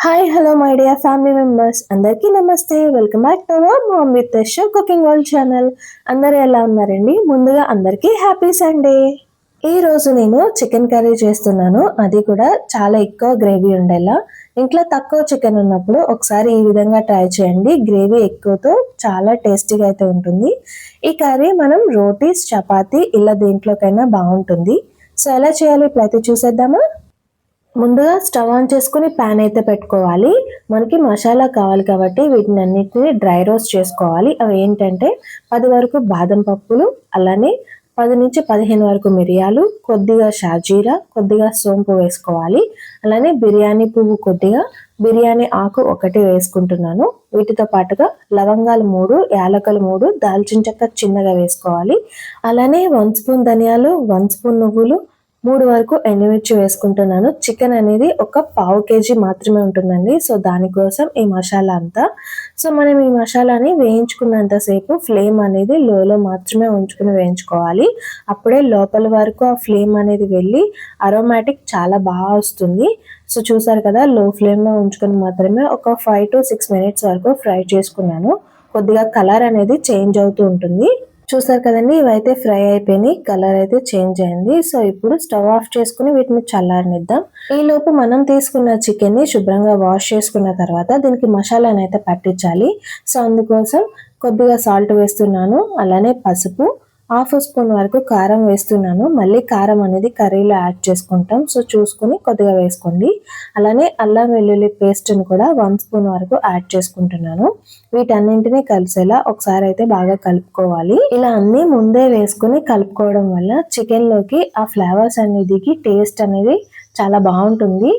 Hi hello my dear family members, అందరికీ నమస్తే. Welcome back to our ma'am with show cooking world channel. అందరూ ఎలా ఉన్నారండి? ముందుగా అందరికీ హ్యాపీ సండే. ఈ రోజు నేను చికెన్ కర్రీ చేస్తున్నాను, అది కూడా చాలా ఎక్కువ గ్రేవీ ఉండేలా. ఇంట్లో తక్కువ చికెన్ ఉన్నప్పుడు ఒకసారి ఈ విధంగా ట్రై చేయండి. గ్రేవీ ఎక్కువతో చాలా టేస్టీగా అయితే ఉంటుంది. ఈ కర్రీ మనం రోటీస్, చపాతీ ఇలా దేంట్లోకైనా బాగుంటుంది. సో ఎలా చేయాలి ఇప్పుడైతే చూసేద్దామా. ముందుగా స్టవ్ ఆన్ చేసుకుని ప్యాన్ అయితే పెట్టుకోవాలి. మనకి మసాలా కావాలి కాబట్టి వీటిని అన్నిటిని డ్రై రోస్ట్ చేసుకోవాలి. అవి ఏంటంటే 10 వరకు బాదం పప్పులు, అలానే 10 నుంచి 15 వరకు మిరియాలు, కొద్దిగా షాజీరా, కొద్దిగా సోంపు వేసుకోవాలి. అలానే బిర్యానీ పువ్వు కొద్దిగా, బిర్యానీ ఆకు 1 వేసుకుంటున్నాను. వీటితో పాటుగా లవంగాలు 3, యాలకులు 3, దాల్చిన చెక్క చిన్నగా వేసుకోవాలి. అలానే 1 స్పూన్ ధనియాలు, 1 స్పూన్ నువ్వులు, 3 వరకు ఎండుమిర్చి వేసుకుంటున్నాను. చికెన్ అనేది ఒక 1/2 కేజీ మాత్రమే ఉంటుందండి. సో దానికోసం ఈ మసాలా అంతా. సో మనం ఈ మసాలాని వేయించుకున్నంతసేపు ఫ్లేమ్ అనేది లోలో మాత్రమే ఉంచుకుని వేయించుకోవాలి. అప్పుడే లోపల వరకు ఆ ఫ్లేమ్ అనేది వెళ్ళి అరోమాటిక్ చాలా బాగా వస్తుంది. సో చూసారు కదా, లో ఫ్లేమ్లో ఉంచుకొని మాత్రమే ఒక 5 to 6 మినిట్స్ వరకు ఫ్రై చేసుకున్నాను. కొద్దిగా కలర్ అనేది చేంజ్ అవుతూ ఉంటుంది. చూసారు కదండి, ఇవైతే ఫ్రై అయిపోయినాయి, కలర్ అయితే చేంజ్ అయింది. సో ఇప్పుడు స్టవ్ ఆఫ్ చేసుకుని వీటిని చల్లారనిద్దాం. ఈ లోపు మనం తీసుకున్న చికెన్ ని శుభ్రంగా వాష్ చేసుకున్న తర్వాత దీనికి మసాలాని అయితే పట్టించాలి. సో అందుకోసం కొద్దిగా సాల్ట్ వేస్తున్నాను, అలానే పసుపు, 1/2 స్పూన్ వరకు కారం వేస్తున్నాను. మళ్ళీ కారం అనేది కర్రీలో యాడ్ చేసుకుంటాం, సో చూసుకుని కొద్దిగా వేసుకోండి. అలానే అల్లం వెల్లుల్లి పేస్ట్ని కూడా 1 స్పూన్ వరకు యాడ్ చేసుకుంటున్నాను. వీటన్నింటినీ కలిసేలా ఒకసారి అయితే బాగా కలుపుకోవాలి. ఇలా అన్ని ముందే వేసుకుని కలుపుకోవడం వల్ల చికెన్లోకి ఆ ఫ్లేవర్స్ అనేది టేస్ట్ అనేది చాలా బాగుంటుంది.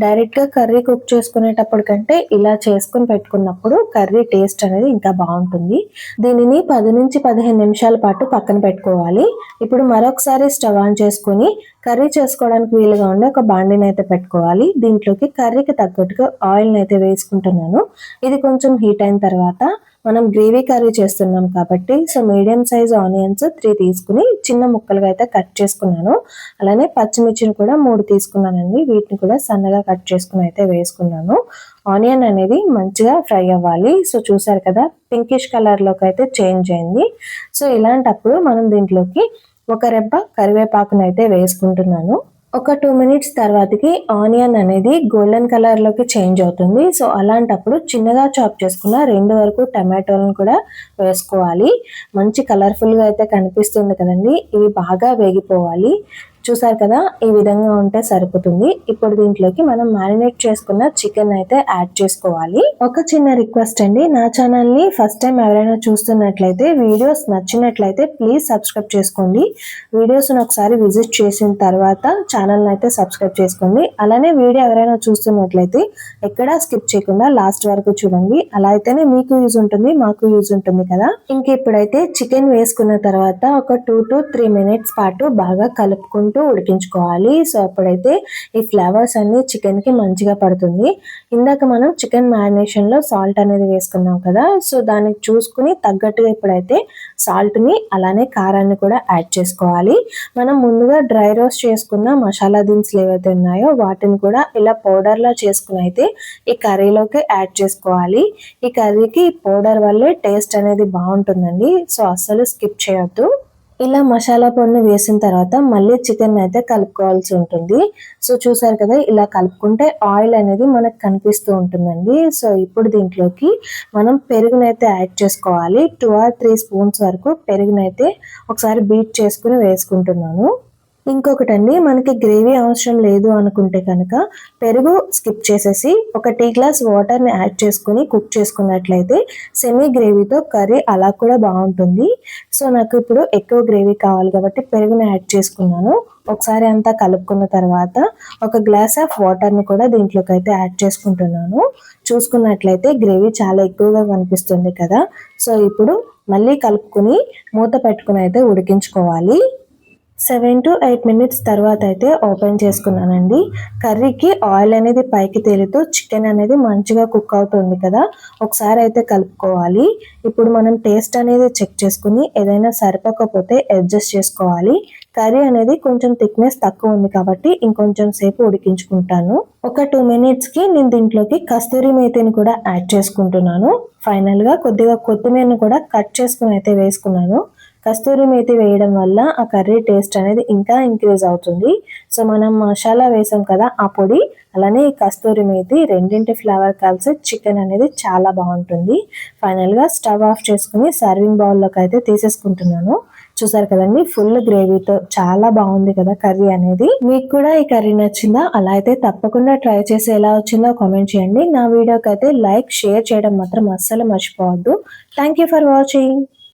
డైరెక్ట్గా కర్రీ కుక్ చేసుకునేటప్పుడు కంటే ఇలా చేసుకుని పెట్టుకున్నప్పుడు కర్రీ టేస్ట్ అనేది ఇంకా బాగుంటుంది. దీనిని 10 నుంచి 15 నిమిషాల పాటు పక్కన పెట్టుకోవాలి. ఇప్పుడు మరొకసారి స్టవ్ ఆన్ చేసుకుని కర్రీ చేసుకోవడానికి వీలుగా ఉండే ఒక బాండిని అయితే పెట్టుకోవాలి. దీంట్లోకి కర్రీకి తగ్గట్టుగా ఆయిల్ని అయితే వేసుకుంటున్నాను. ఇది కొంచెం హీట్ అయిన తర్వాత మనం గ్రేవీ కర్రీ చేస్తున్నాం కాబట్టి సో మీడియం సైజ్ ఆనియన్స్ 3 తీసుకుని చిన్న ముక్కలుగా అయితే కట్ చేసుకున్నాను. అలానే పచ్చిమిర్చిని కూడా 3 తీసుకున్నానండి. వీటిని కూడా సన్నగా కట్ చేసుకుని అయితే వేసుకున్నాను. ఆనియన్ అనేది మంచిగా ఫ్రై అవ్వాలి. సో చూసారు కదా, పింకిష్ కలర్లోకి అయితే చేంజ్ అయింది. సో ఇలాంటప్పుడు మనం దీంట్లోకి ఒక రెబ్బ కరివేపాకును అయితే వేసుకుంటున్నాను. ఒక 2 మినిట్స్ తర్వాతకి ఆనియన్ అనేది గోల్డెన్ కలర్లోకి చేంజ్ అవుతుంది. సో అలాంటప్పుడు చిన్నగా చాప్ చేసుకున్న 2 వరకు టమాటోలను కూడా వేసుకోవాలి. మంచి కలర్ఫుల్గా అయితే కనిపిస్తుంది కదండి. ఇవి బాగా వేగిపోవాలి. చూసారు కదా, ఈ విధంగా ఉంటే సరిపోతుంది. ఇప్పుడు దీంట్లోకి మనం మ్యారినేట్ చేసుకున్న చికెన్ అయితే యాడ్ చేసుకోవాలి. ఒక చిన్న రిక్వెస్ట్ అండి, నా ఛానల్ని ఫస్ట్ టైం ఎవరైనా చూస్తున్నట్లయితే వీడియోస్ నచ్చినట్లయితే ప్లీజ్ సబ్స్క్రైబ్ చేసుకోండి. వీడియోస్ని ఒకసారి విజిట్ చేసిన తర్వాత ఛానల్ని అయితే సబ్స్క్రైబ్ చేసుకోండి. అలానే వీడియో ఎవరైనా చూస్తున్నట్లయితే ఎక్కడా స్కిప్ చేయకుండా లాస్ట్ వరకు చూడండి. అలా అయితేనే మీకు యూజ్ ఉంటుంది, మాకు యూజ్ ఉంటుంది కదా. ఇంక ఇప్పుడైతే చికెన్ వేసుకున్న తర్వాత ఒక 2 to 3 మినిట్స్ పాటు బాగా కలుపుకుంటూ ఉడికించుకోవాలి. సో అప్పుడైతే ఈ ఫ్లేవర్స్ అన్ని చికెన్ కి మంచిగా పడుతుంది. ఇందాక మనం చికెన్ మ్యారినేషన్ లో సాల్ట్ అనేది వేసుకున్నాం కదా, సో దానికి చూసుకుని తగ్గట్టుగా ఇప్పుడైతే సాల్ట్ ని అలానే కారాన్ని కూడా యాడ్ చేసుకోవాలి. మనం ముందుగా డ్రై రోస్ట్ చేసుకున్న మసాలా దినుసులు ఏవైతే ఉన్నాయో వాటిని కూడా ఇలా పౌడర్ లా చేసుకుని అయితే ఈ కర్రీలోకి యాడ్ చేసుకోవాలి. ఈ కర్రీకి పౌడర్ వల్లే టేస్ట్ అనేది బాగుంటుందండి. సో అస్సలు స్కిప్ చేయొద్దు. ఇలా మసాలా పొడిని వేసిన తర్వాత మళ్ళీ చికెన్ అయితే కలుపుకోవాల్సి ఉంటుంది. సో చూసారు కదా, ఇలా కలుపుకుంటే ఆయిల్ అనేది మనకు కనిపిస్తూ ఉంటుందండి. సో ఇప్పుడు దీంట్లోకి మనం పెరుగునైతే యాడ్ చేసుకోవాలి. 2 or 3 స్పూన్స్ వరకు పెరుగునైతే ఒకసారి బీట్ చేసుకుని వేసుకుంటున్నాను. ఇంకొకటండి, మనకి గ్రేవీ అవసరం లేదు అనుకుంటే కనుక పెరుగు స్కిప్ చేసేసి ఒక టీ గ్లాస్ వాటర్ని యాడ్ చేసుకుని కుక్ చేసుకున్నట్లయితే సెమీ గ్రేవీతో కర్రీ అలా కూడా బాగుంటుంది. సో నాకు ఇప్పుడు ఎక్కువ గ్రేవీ కావాలి కాబట్టి పెరుగుని యాడ్ చేసుకున్నాను. ఒకసారి అంతా కలుపుకున్న తర్వాత ఒక గ్లాస్ ఆఫ్ వాటర్ని కూడా దీంట్లోకి అయితే యాడ్ చేసుకుంటున్నాను. చూసుకున్నట్లయితే గ్రేవీ చాలా ఎక్కువగా కనిపిస్తుంది కదా. సో ఇప్పుడు మళ్ళీ కలుపుకుని మూత పెట్టుకుని అయితే ఉడికించుకోవాలి. 7 to 8 మినిట్స్ తర్వాత అయితే ఓపెన్ చేసుకున్నానండి. కర్రీకి ఆయిల్ అనేది పైకి తేలుతూ చికెన్ అనేది మంచిగా కుక్ అవుతుంది కదా, ఒకసారి అయితే కలుపుకోవాలి. ఇప్పుడు మనం టేస్ట్ అనేది చెక్ చేసుకుని ఏదైనా సరిపోకపోతే అడ్జస్ట్ చేసుకోవాలి. కర్రీ అనేది కొంచెం థిక్నెస్ తక్కువ ఉంది కాబట్టి ఇంకొంచెం సేపు ఉడికించుకుంటాను. ఒక 2 మినిట్స్కి నేను దీంట్లోకి కస్తూరి మేతిని కూడా యాడ్ చేసుకుంటున్నాను. ఫైనల్గా కొద్దిగా కొత్తిమీరను కూడా కట్ చేసుకుని అయితే వేసుకున్నాను. కస్తూరి మేతి వేయడం వల్ల ఆ కర్రీ టేస్ట్ అనేది ఇంకా ఇంక్రీజ్ అవుతుంది. సో మనం మసాలా వేసాం కదా ఆ పొడి, అలానే ఈ కస్తూరి మేతి రెండింటి ఫ్లేవర్ కలిసి చికెన్ అనేది చాలా బాగుంటుంది. ఫైనల్గా స్టవ్ ఆఫ్ చేసుకుని సర్వింగ్ బౌల్లోకి అయితే తీసేసుకుంటున్నాను. చూసారు కదండి, ఫుల్ గ్రేవీతో చాలా బాగుంది కదా కర్రీ అనేది. మీకు కూడా ఈ కర్రీ నచ్చిందా? అలా అయితే తప్పకుండా ట్రై చేసి ఎలా వచ్చిందో కామెంట్ చేయండి. నా వీడియోకి అయితే లైక్, షేర్ చేయడం మాత్రం అస్సలు మర్చిపోవద్దు. Thank you for watching.